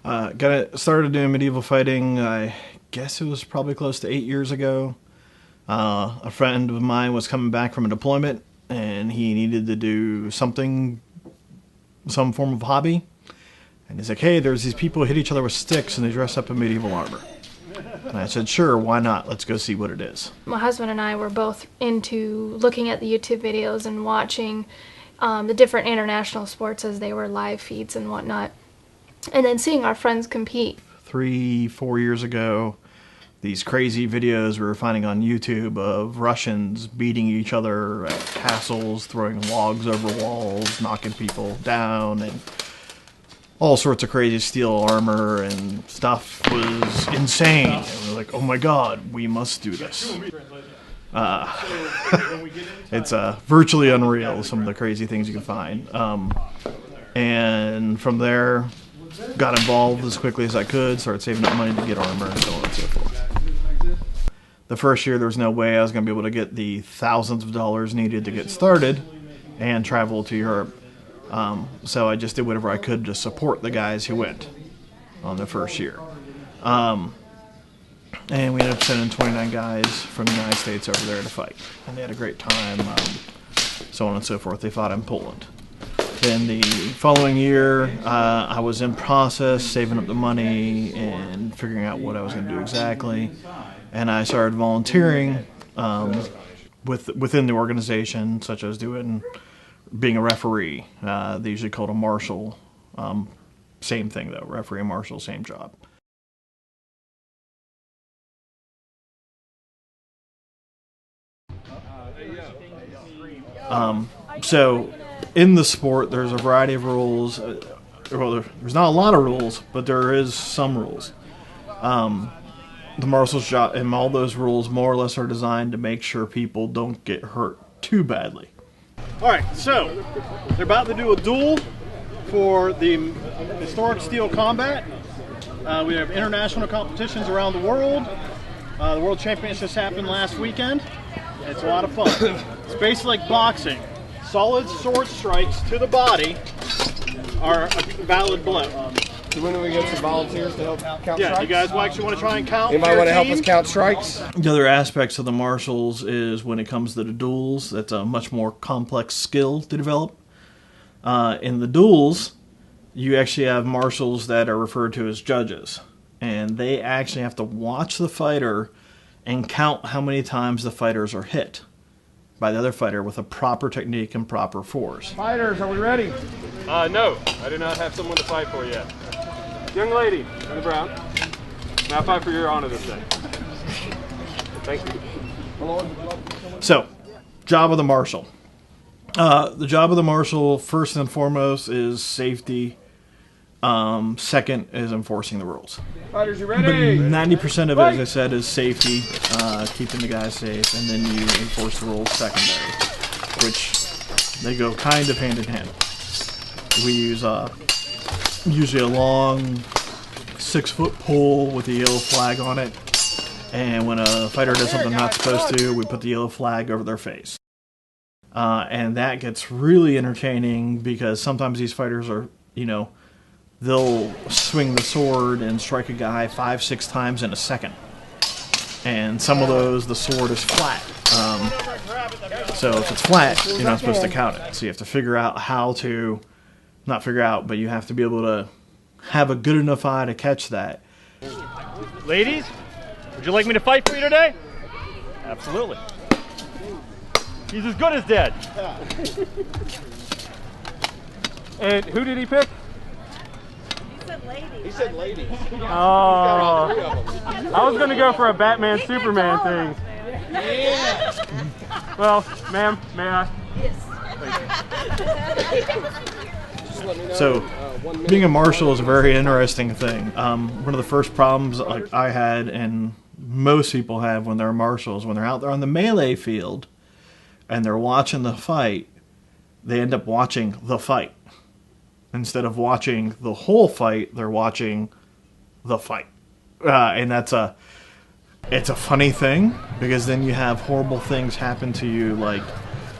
Started doing medieval fighting, I guess it was probably close to 8 years ago. A friend of mine was coming back from a deployment, and he needed to do something, some form of hobby. And he's like, hey, there's these people who hit each other with sticks, and they dress up in medieval armor. And I said, sure, why not? Let's go see what it is. My husband and I were both into looking at the YouTube videos and watching the different international sports as they were live feeds and whatnot. And then seeing our friends compete. 3-4 years ago, these crazy videos we were finding on YouTube of Russians beating each other at castles, throwing logs over walls, knocking people down, and all sorts of crazy steel armor and stuff was insane. And we're like, oh my god, we must do this. It's virtually unreal, some of the crazy things you can find. And from there, got involved as quickly as I could, started saving up money to get armor and so on and so forth. The first year, there was no way I was going to be able to get the thousands of dollars needed to get started and travel to Europe. So I just did whatever I could to support the guys who went on the first year. And we ended up sending 29 guys from the United States over there to fight. And they had a great time, so on and so forth. They fought in Poland. Then the following year, I was in process, saving up the money and figuring out what I was going to do exactly. And I started volunteering within the organization, such as being a referee. They usually called a marshal. Same thing though, referee and marshal, same job. So in the sport, there's a variety of rules. Well, there's not a lot of rules, but there is some rules. The marshal's job, and all those rules more or less are designed to make sure people don't get hurt too badly. Alright, so they're about to do a duel for the historic steel combat. We have international competitions around the world. The World Championships happened last weekend. It's a lot of fun. It's basically like boxing. Solid sword strikes to the body are a valid blow. So when do we get some volunteers to help count strikes? Yeah, you guys actually want to try and count? Anybody want to help us count strikes? The other aspects of the marshals is when it comes to the duels, that's a much more complex skill to develop. In the duels, you actually have marshals that are referred to as judges. And they actually have to watch the fighter and count how many times the fighters are hit by the other fighter with a proper technique and proper force. Fighters, are we ready? No, I do not have someone to fight for yet. Young lady in the brown, may I fight for your honor this day? Thank you. So, job of the marshal. The job of the marshal, first and foremost, is safety. Second is enforcing the rules. Fighters, you ready? But 90% of it, as I said, is safety, keeping the guys safe, and then you enforce the rules secondary, which they go kind of hand in hand. We use usually a long 6-foot pole with a yellow flag on it, and when a fighter does something not supposed to, we put the yellow flag over their face. And that gets really entertaining because sometimes these fighters are, they'll swing the sword and strike a guy 5-6 times in a second. And some of those, the sword is flat. So if it's flat, you're not supposed to count it. So you have to figure out how to, not figure out, but you have to be able to have a good enough eye to catch that. Ladies, would you like me to fight for you today? Absolutely. He's as good as dead. And who did he pick? He said ladies. Oh, I was going to go for a Batman Superman thing. Yeah. Well, ma'am, may I? So, being a marshal is a very interesting thing. One of the first problems like I had, and most people have when they're marshals, when they're out there on the melee field and they're watching the fight, they end up watching the fight. Instead of watching the whole fight, they're watching the fight. And it's a funny thing, because then you have horrible things happen to you, like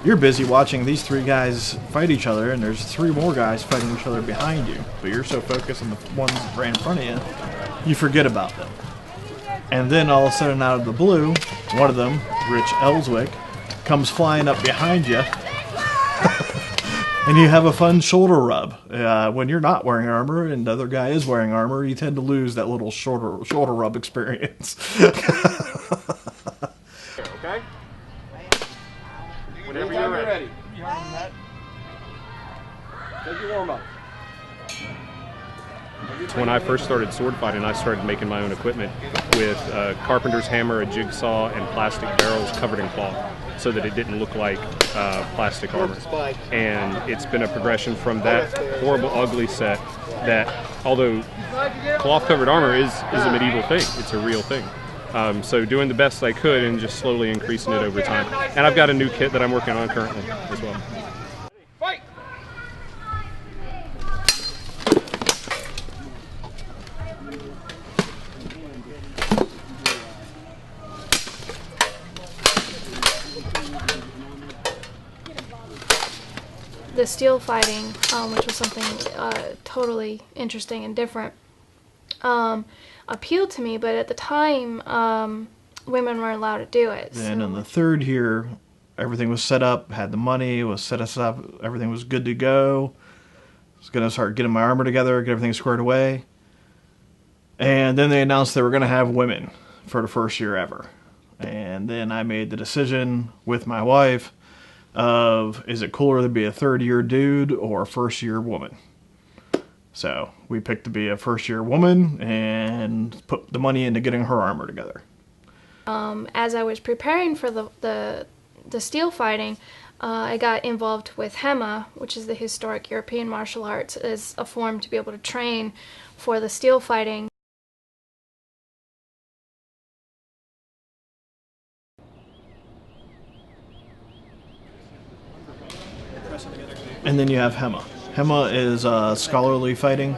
You're busy watching these 3 guys fight each other, and there's 3 more guys fighting each other behind you. But you're so focused on the ones right in front of you, you forget about them. And then all of a sudden, out of the blue, one of them, Rich Ellswick, comes flying up behind you, and you have a fun shoulder rub. When you're not wearing armor and the other guy is wearing armor, you tend to lose that little shoulder rub experience. Okay? Whenever you're ready. Take your warm up. When I first started sword fighting, I started making my own equipment with a carpenter's hammer, a jigsaw, and plastic barrels covered in cloth, so that it didn't look like plastic armor. And it's been a progression from that horrible, ugly set that, although cloth-covered armor is a medieval thing, it's a real thing. So doing the best I could and just slowly increasing it over time. And I've got a new kit that I'm working on currently as well. Fight! The steel fighting, which was something totally interesting and different, appealed to me, but at the time, women weren't allowed to do it. Then in the 3rd year, everything was set up, had the money, was set us up, everything was good to go. I was going to start getting my armor together, get everything squared away. And then they announced they were going to have women for the first year ever. And then I made the decision with my wife of, is it cooler to be a 3rd-year dude or a first-year woman? So we picked to be a first-year woman and put the money into getting her armor together. As I was preparing for the steel fighting, I got involved with Hema, which is the historic European martial arts, as a form to be able to train for the steel fighting. And then you have Hema. Hema is scholarly fighting.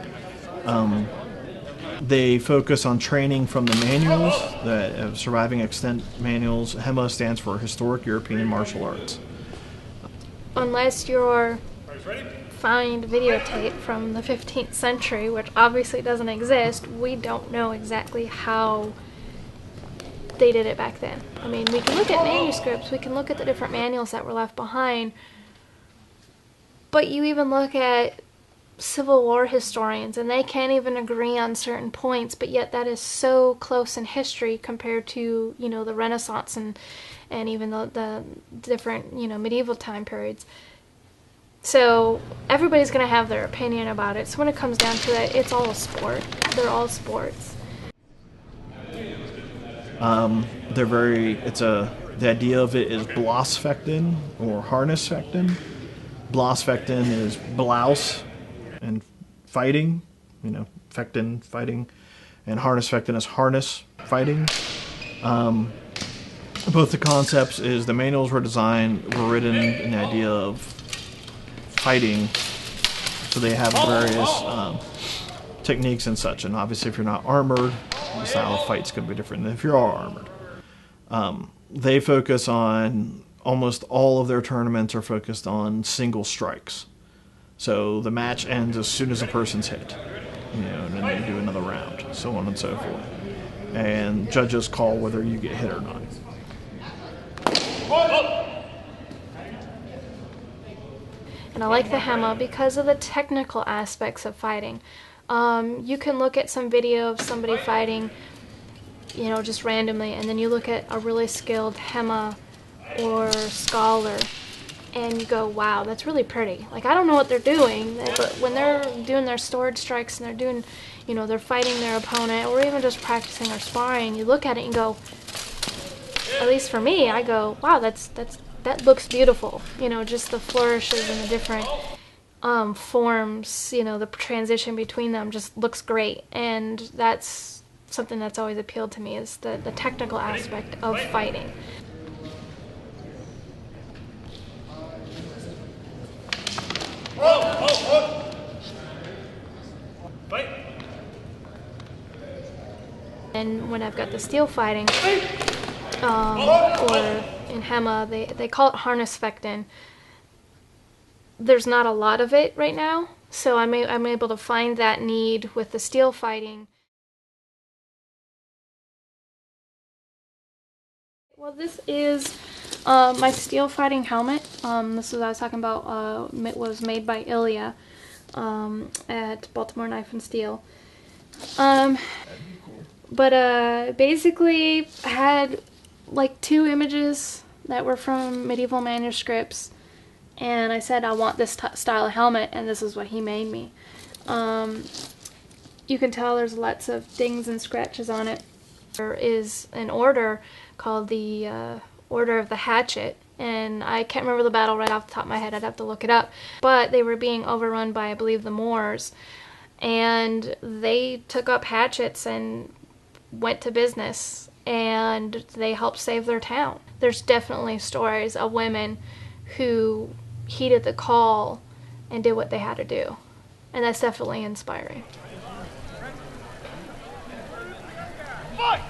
They focus on training from the manuals, the surviving extant manuals. Hema stands for Historic European Martial Arts. Unless you're find videotape from the 15th century, which obviously doesn't exist, we don't know exactly how they did it back then. I mean, we can look at manuscripts, we can look at the different manuals that were left behind, but you even look at Civil War historians and they can't even agree on certain points, but yet that is so close in history compared to, you know, the Renaissance and even the different, you know, medieval time periods. So everybody's going to have their opinion about it. So when it comes down to it, it's all a sport. They're all sports. The idea of it is blossfechten or harness-fechten. Blossfechten is blouse and fighting, you know, fechten, fighting, and harness-fechten is harness fighting. Both the concepts is the manuals were written in the idea of fighting, so they have various techniques and such. And obviously, if you're not armored, the style of fight's going to be different than if you are armored. They focus on, almost all of their tournaments are focused on single strikes. So the match ends as soon as a person's hit, you know, and then they do another round, so on and so forth. And judges call whether you get hit or not. And I like the Hema because of the technical aspects of fighting. You can look at some video of somebody fighting, you know, just randomly, and then you look at a really skilled Hema or scholar, and you go, wow, that's really pretty. Like, I don't know what they're doing, but when they're doing their sword strikes and they're doing, you know, they're fighting their opponent, or even just practicing or sparring, you look at it and go, at least for me, I go, wow, that looks beautiful. You know, just the flourishes and the different forms, you know, the transition between them just looks great. And that's something that's always appealed to me, is the technical aspect of fighting. And when I've got the steel fighting, or in Hema, they call it harness fectin. There's not a lot of it right now, so I'm able to find that need with the steel fighting. Well, this is my steel fighting helmet. This is what I was talking about. It was made by Ilya at Baltimore Knife and Steel. Basically, I had like 2 images that were from medieval manuscripts, and I said I want this style of helmet, and this is what he made me. You can tell there's lots of dings and scratches on it. There is an order called the Order of the Hatchet, and I can't remember the battle right off the top of my head. I'd have to look it up. But they were being overrun by, I believe, the Moors, and they took up hatchets and went to business, and they helped save their town. There's definitely stories of women who heeded the call and did what they had to do, and that's definitely inspiring. Fight!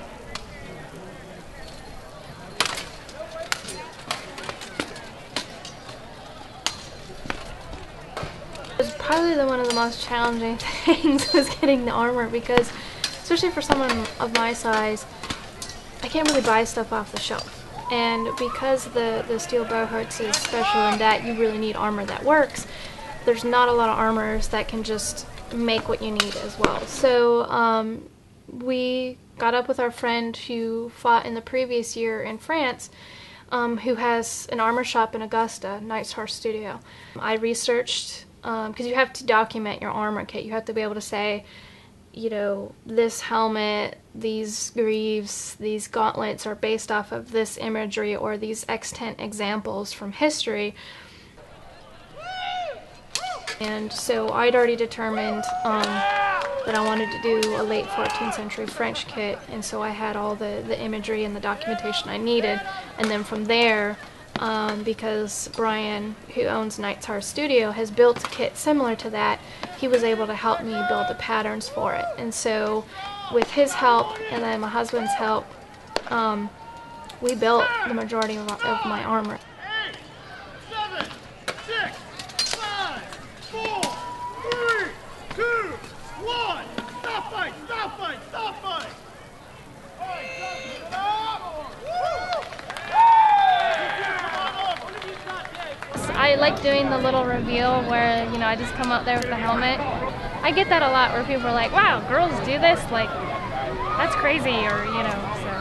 It was probably one of the most challenging things was getting the armor, because especially for someone of my size, I can't really buy stuff off the shelf. And because the steel bowhurts is special in that you really need armor that works, there's not a lot of armors that can just make what you need as well. So we got up with our friend who fought in the previous year in France, who has an armor shop in Augusta, Knight's Horse Studio. I researched, because you have to document your armor kit. You have to be able to say, you know, this helmet, these greaves, these gauntlets are based off of this imagery or these extant examples from history. And so I'd already determined that I wanted to do a late 14th century French kit, and so I had all the imagery and the documentation I needed. And then from there, because Brian, who owns Knight's Horse Studio, has built a kit similar to that, he was able to help me build the patterns for it. And so with his help and then my husband's help, we built the majority of my armor. 8, 7, 6, 5, 4, 3, 2, 1. Stop fight! Stop fight! Stop fight! I like doing the little reveal where, you know, I just come out there with the helmet. I get that a lot where people are like, wow, girls do this? Like, that's crazy, or, you know, so.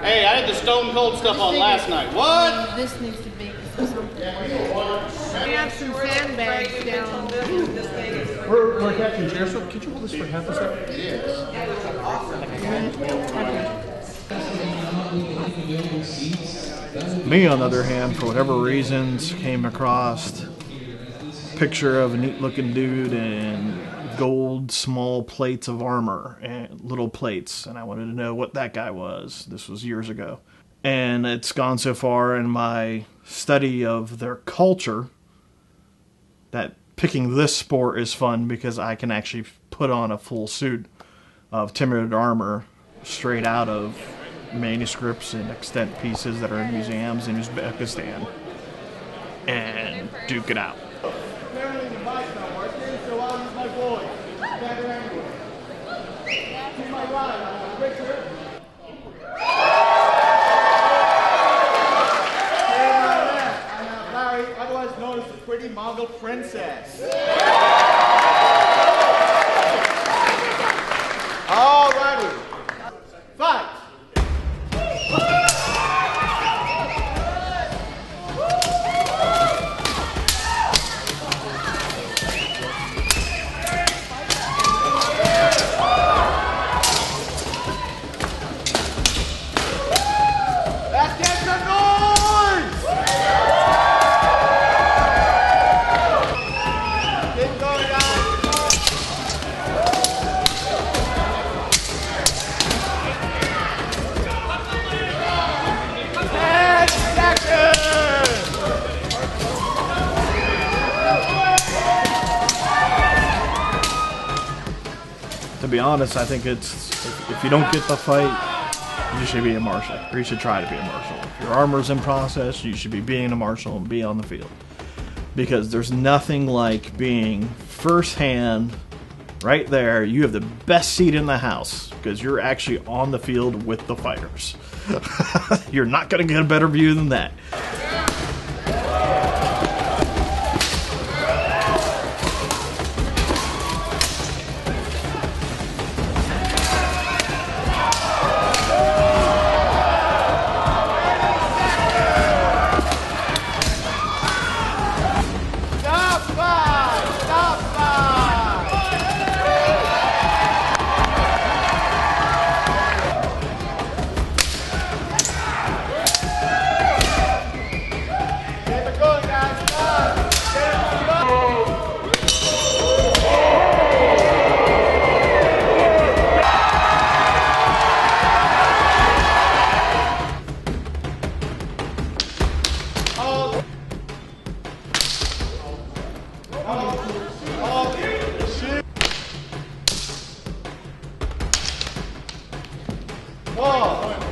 Hey, I had the Stone Cold stuff on last night. What? This needs to be something. We have some sandbags down. We're catching chairs, so could you hold this for half a second? Me, on the other hand, for whatever reasons, came across a picture of a neat-looking dude in gold small plates of armor, and little plates, and I wanted to know what that guy was. This was years ago. And it's gone so far in my study of their culture that picking this sport is fun because I can actually put on a full suit of timbered armor straight out of manuscripts and extant pieces that are in museums in Uzbekistan and duke it out. Otherwise known as the Pretty Mongol Princess. Alrighty. Fight! Let's get some noise! Keep going, guys. be honest, I think it's if you don't get the fight, you should be a marshal, or you should try to be a marshal. If your armor's in process, you should be being a marshal and be on the field. Because there's nothing like being firsthand, right there. You have the best seat in the house because you're actually on the field with the fighters. You're not going to get a better view than that. Ball.